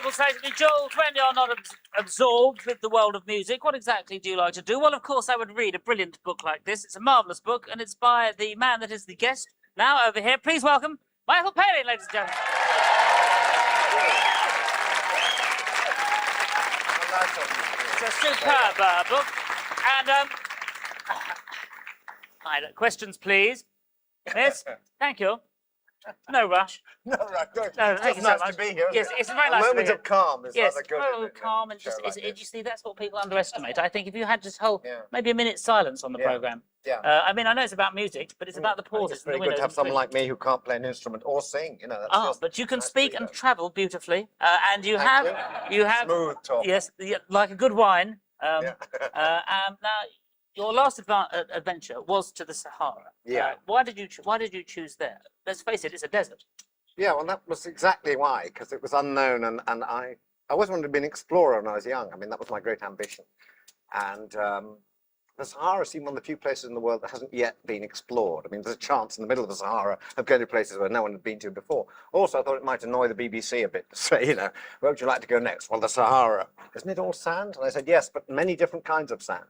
people say to me, Jools, when you're not absorbed with the world of music, what exactly do you like to do? Well, of course, I would read a brilliant book like this. It's a marvellous book, and it's by the man that is the guest. Now, over here, please welcome Michael Palin, ladies and gentlemen. It's a superb book. And, questions, please. Miss, thank you. No rush. No rush. No, thank you so nice much. to be here. Yes, it's very nice. A moment of calm is yes, rather good. Oh, calm and just you see, that's what people underestimate. I think if you had just whole maybe a minute's silence on the programme. Yeah. I mean, I know it's about music, but it's about the pauses. It's very good to have someone like me who can't play an instrument or sing. You know. That's but you can speak and travel beautifully, and you have smooth talk. Yes, like a good wine. Now, your last adventure was to the Sahara. Yeah. Why did you choose there? Let's face it, it's a desert. Yeah, well, that was exactly why, because it was unknown, and I always wanted to be an explorer when I was young. I mean, that was my great ambition. And the Sahara seemed one of the few places in the world that hasn't yet been explored. I mean, there's a chance in the middle of the Sahara of going to places where no one had been to before. Also, I thought it might annoy the BBC a bit to say, you know, where would you like to go next? Well, the Sahara. Isn't it all sand? And I said, yes, but many different kinds of sand.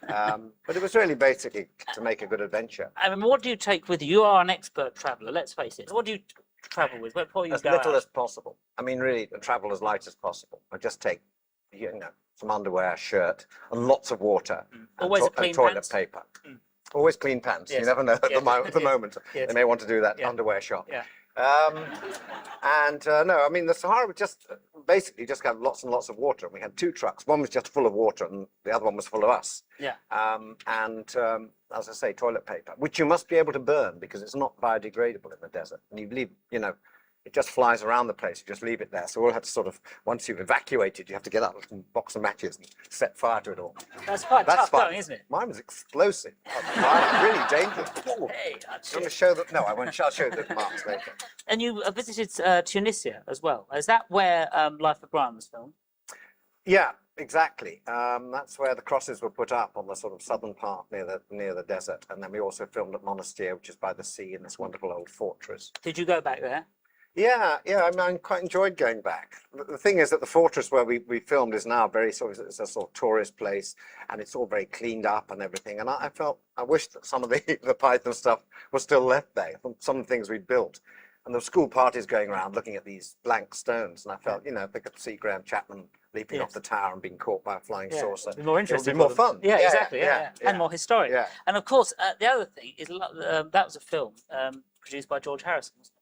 But it was really basically to make a good adventure. I mean, what do you take with you? You are an expert traveller, let's face it. What do you travel with before you as go little out? as possible. I mean, really, travel as light as possible. I just take, you know, some underwear, shirt, and lots of water. Always a clean and toilet pants? paper. Always clean pants. Yes. You never know at the moment. Yes. They may want to do that underwear shop. No, I mean, the Sahara would just basically just have lots and lots of water. And we had two trucks. One was just full of water and the other one was full of us. As I say, toilet paper, which you must be able to burn because it's not biodegradable in the desert. And you leave, you know, it just flies around the place. You just leave it there. So we'll have to sort of, once you've evacuated, you have to get out a box of matches and set fire to it all. That's quite tough going, isn't it? Mine was explosive. Really dangerous. Hey, I'm going to show them. No, I won't. I'll show the marks later. And you visited Tunisia as well. Is that where Life of Brian was filmed? Yeah, exactly. That's where the crosses were put up on the sort of southern part near the desert. And then we also filmed at Monastir, which is by the sea in this wonderful old fortress. Did you go back there? Yeah. I mean, I quite enjoyed going back. The thing is that the fortress where we filmed is now very sort of, it's a sort of tourist place, and it's all very cleaned up and everything. And I wished that some of the Python stuff was still left there, some of the things we'd built. And there were school parties going around looking at these blank stones, and I felt, you know, if they could see Graham Chapman leaping off the tower and being caught by a flying saucer, it'd be more interesting, it would be more fun. Yeah, exactly. And more historic. Yeah. And of course, the other thing is that was a film produced by George Harrison, wasn't it?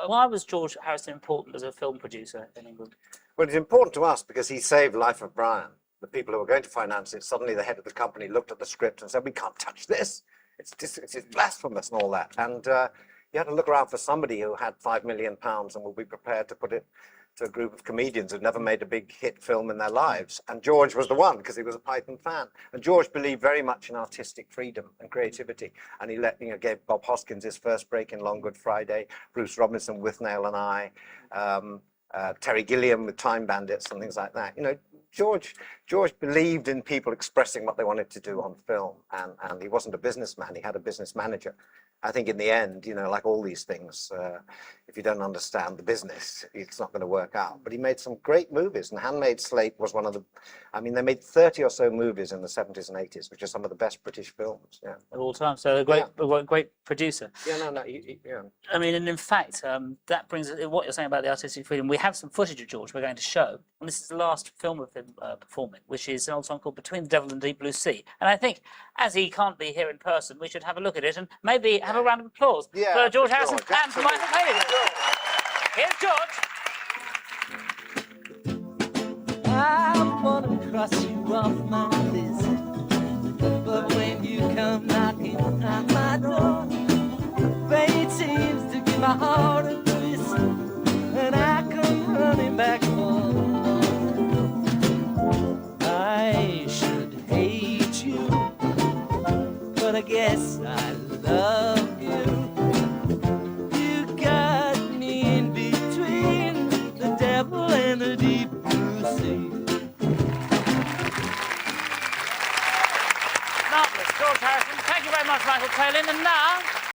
Why was George Harrison important as a film producer in England? Well, it's important to us because he saved Life of Brian. The people who were going to finance it, suddenly the head of the company looked at the script and said, we can't touch this. It's blasphemous and all that. And you had to look around for somebody who had £5 million and would be prepared to put it to a group of comedians who'd never made a big hit film in their lives. And George was the one because he was a Python fan. And George believed very much in artistic freedom and creativity. And he gave Bob Hoskins his first break in Long Good Friday, Bruce Robinson with Nail and I, Terry Gilliam with Time Bandits and things like that. You know, George believed in people expressing what they wanted to do on film. And he wasn't a businessman, he had a business manager. I think in the end, you know, like all these things, if you don't understand the business, it's not going to work out. But he made some great movies, and Handmaid's Slate was one of the, I mean, they made 30 or so movies in the 70s and 80s, which are some of the best British films. Yeah. Of all time. So a great producer. Yeah. I mean, and in fact, that brings what you're saying about the artistic freedom. We have some footage of George we're going to show, and this is the last film of him performing, which is an old song called Between the Devil and Deep Blue Sea. And I think, as he can't be here in person, we should have a look at it and maybe have a round of applause for George Harrison and for Michael Palin. Here's George. I want to cross you off my list, but when you come knocking at my door, fate seems to give my heart